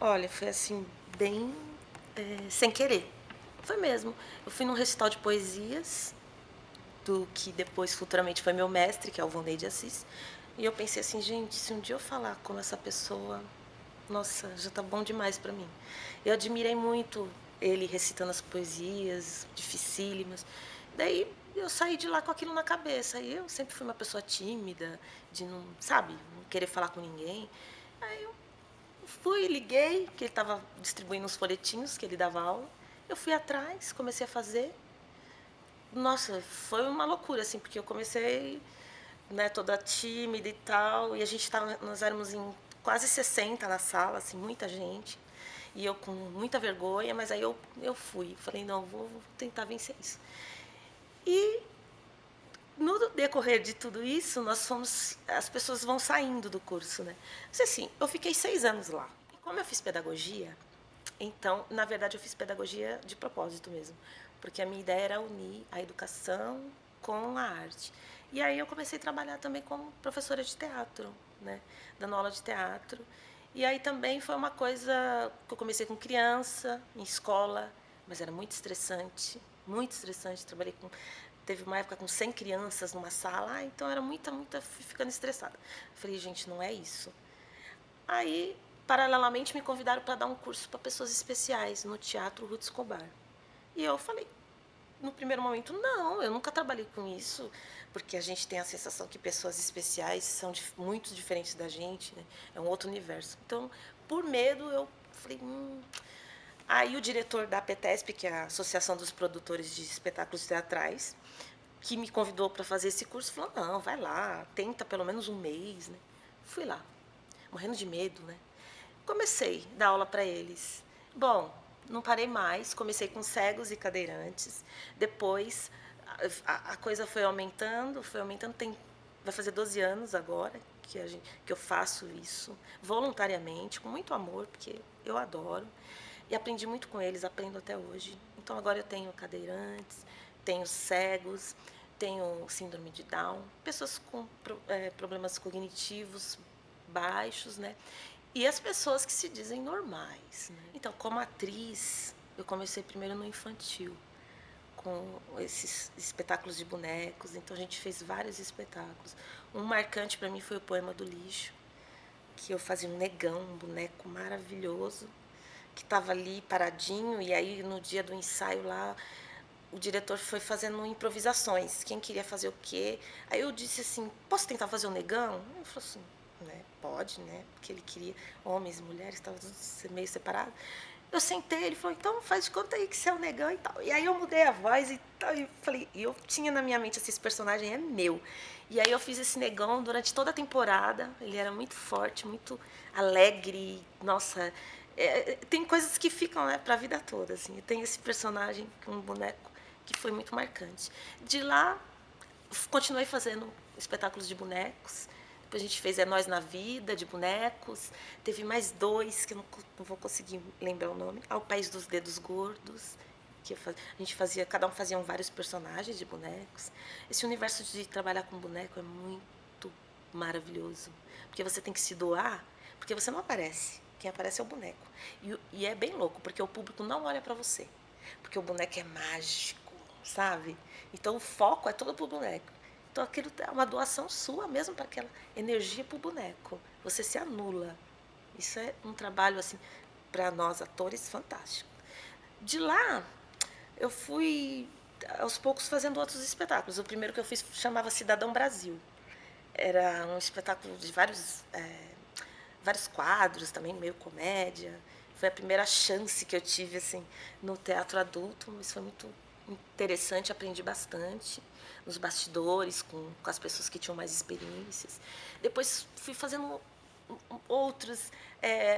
Olha, foi assim, bem, sem querer. Foi mesmo. Eu fui num recital de poesias, do que depois futuramente foi meu mestre, que é o Vonley de Assis. E eu pensei assim, gente, se um dia eu falar como essa pessoa, nossa, já tá bom demais para mim. Eu admirei muito ele recitando as poesias dificílimas. Daí eu saí de lá com aquilo na cabeça. E eu sempre fui uma pessoa tímida, de não, sabe, não querer falar com ninguém. Aí eu fui, liguei, que ele estava distribuindo uns folhetinhos que ele dava aula. Eu fui atrás, comecei a fazer. Nossa, foi uma loucura, assim, porque eu comecei, né, toda tímida e tal, e a gente tava, nós éramos em quase 60 na sala, assim, muita gente, e eu com muita vergonha, mas aí eu fui, falei, não, vou tentar vencer isso. E no decorrer de tudo isso, nós fomos, as pessoas vão saindo do curso, né? Mas assim, eu fiquei 6 anos lá. E como eu fiz pedagogia, então, na verdade, eu fiz pedagogia de propósito mesmo, porque a minha ideia era unir a educação com a arte. E aí eu comecei a trabalhar também como professora de teatro, né? Dando aula de teatro. E aí também foi uma coisa que eu comecei com criança, em escola, mas era muito estressante, muito estressante. Trabalhei com. Teve uma época com 100 crianças numa sala, então era muita, fui ficando estressada. Falei, gente, não é isso. Aí, paralelamente, me convidaram para dar um curso para pessoas especiais no Teatro Ruth Escobar. E eu falei, no primeiro momento, não, eu nunca trabalhei com isso, porque a gente tem a sensação que pessoas especiais são muito diferentes da gente, né? É um outro universo. Então, por medo, eu falei. Aí o diretor da APTESP, que é a Associação dos Produtores de Espetáculos Teatrais, que me convidou para fazer esse curso, falou, não, vai lá, tenta pelo menos um mês, né? Fui lá, morrendo de medo, né? Comecei a dar aula para eles. Bom, não parei mais, comecei com cegos e cadeirantes. Depois a coisa foi aumentando. Vai fazer 12 anos agora que eu faço isso voluntariamente, com muito amor, porque eu adoro. E aprendi muito com eles, aprendo até hoje. Então agora eu tenho cadeirantes, tenho cegos, tenho síndrome de Down, pessoas com problemas cognitivos baixos, né? E as pessoas que se dizem normais. Né? Então, como atriz, eu comecei primeiro no infantil, com esses espetáculos de bonecos. Então, a gente fez vários espetáculos. Um marcante para mim foi o Poema do Lixo, que eu fazia um negão, um boneco maravilhoso, que estava ali paradinho. E aí, no dia do ensaio lá, o diretor foi fazendo improvisações. Quem queria fazer o quê? Aí eu disse assim, posso tentar fazer o negão? Ele falou assim, né? Pode, né? Porque ele queria homens e mulheres, estavam meio separados. Eu sentei, ele falou, então faz de conta aí que você é o negão e tal. E aí eu mudei a voz e tal. E falei, e eu tinha na minha mente assim, esse personagem é meu. E aí eu fiz esse negão durante toda a temporada. Ele era muito forte, muito alegre. Nossa, tem coisas que ficam, né, para a vida toda. Assim. Tem esse personagem, um boneco, que foi muito marcante. De lá, continuei fazendo espetáculos de bonecos. Depois a gente fez É Nós na Vida, de bonecos. Teve mais dois, que eu não vou conseguir lembrar o nome. Ao País dos Dedos Gordos, que a gente fazia, cada um fazia vários personagens de bonecos. Esse universo de trabalhar com boneco é muito maravilhoso. Porque você tem que se doar, porque você não aparece. Quem aparece é o boneco. E é bem louco, porque o público não olha para você. Porque o boneco é mágico, sabe? Então o foco é todo pro boneco. Então aquilo é uma doação sua mesmo para aquela energia pro boneco. Você se anula. Isso é um trabalho assim para nós atores fantástico. De lá eu fui aos poucos fazendo outros espetáculos. O primeiro que eu fiz chamava Cidadão Brasil. Era um espetáculo de vários quadros também, meio comédia. Foi a primeira chance que eu tive assim no teatro adulto, mas foi muito interessante, aprendi bastante nos bastidores com as pessoas que tinham mais experiências. Depois fui fazendo outros,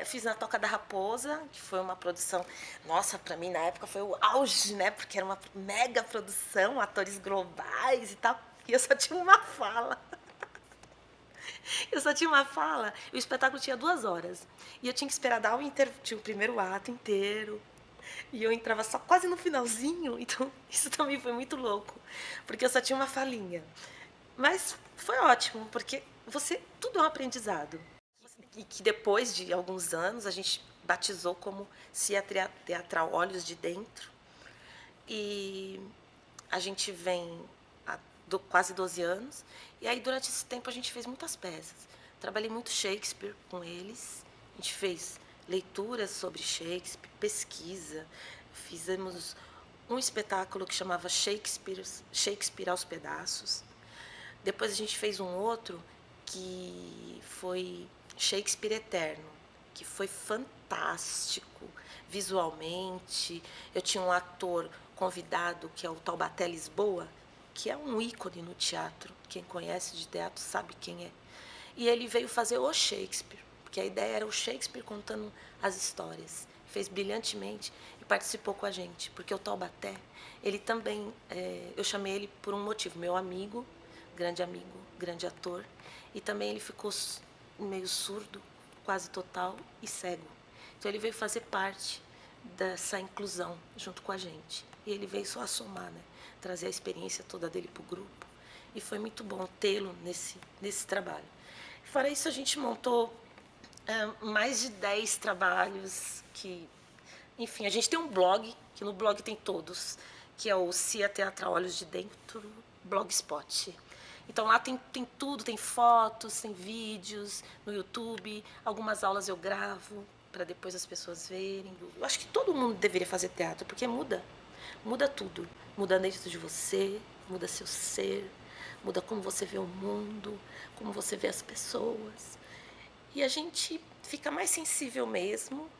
fiz na Toca da Raposa, que foi uma produção, nossa, para mim na época foi o auge, né? Porque era uma mega produção, atores globais e tal, e eu só tinha uma fala. Eu só tinha uma fala. O espetáculo tinha 2 horas. E eu tinha que esperar dar tinha o primeiro ato inteiro. E eu entrava só quase no finalzinho. Então, isso também foi muito louco. Porque eu só tinha uma falinha. Mas foi ótimo, porque tudo é um aprendizado. E que depois de alguns anos, a gente batizou como CIA Teatral Olhos de Dentro. E a gente vem há quase 12 anos. E aí, durante esse tempo, a gente fez muitas peças. Trabalhei muito Shakespeare com eles. A gente fez leituras sobre Shakespeare, pesquisa. Fizemos um espetáculo que chamava Shakespeare aos Pedaços. Depois a gente fez um outro que foi Shakespeare Eterno, que foi fantástico visualmente. Eu tinha um ator convidado que é o Taubaté Lisboa, que é um ícone no teatro. Quem conhece de teatro sabe quem é. E ele veio fazer o Shakespeare, porque a ideia era o Shakespeare contando as histórias. Fez brilhantemente e participou com a gente, porque o Taubaté, ele também, eu chamei ele por um motivo, meu amigo, grande ator, e também ele ficou meio surdo, quase total, e cego. Então ele veio fazer parte dessa inclusão junto com a gente. E ele veio só a somar, né? Trazer a experiência toda dele para o grupo. E foi muito bom tê-lo nesse trabalho. Fora isso, a gente montou mais de 10 trabalhos que... Enfim, a gente tem um blog, que no blog tem todos, que é o CIA Teatral Olhos de Dentro, Blogspot. Então lá tem tudo, tem fotos, tem vídeos no YouTube, algumas aulas eu gravo para depois as pessoas verem. Eu acho que todo mundo deveria fazer teatro, porque muda tudo. Muda dentro de você, muda seu ser, muda como você vê o mundo, como você vê as pessoas. E a gente fica mais sensível mesmo.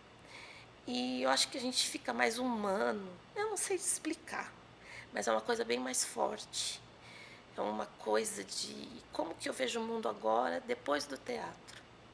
E eu acho que a gente fica mais humano. Eu não sei explicar, mas é uma coisa bem mais forte. É uma coisa de como que eu vejo o mundo agora, depois do teatro.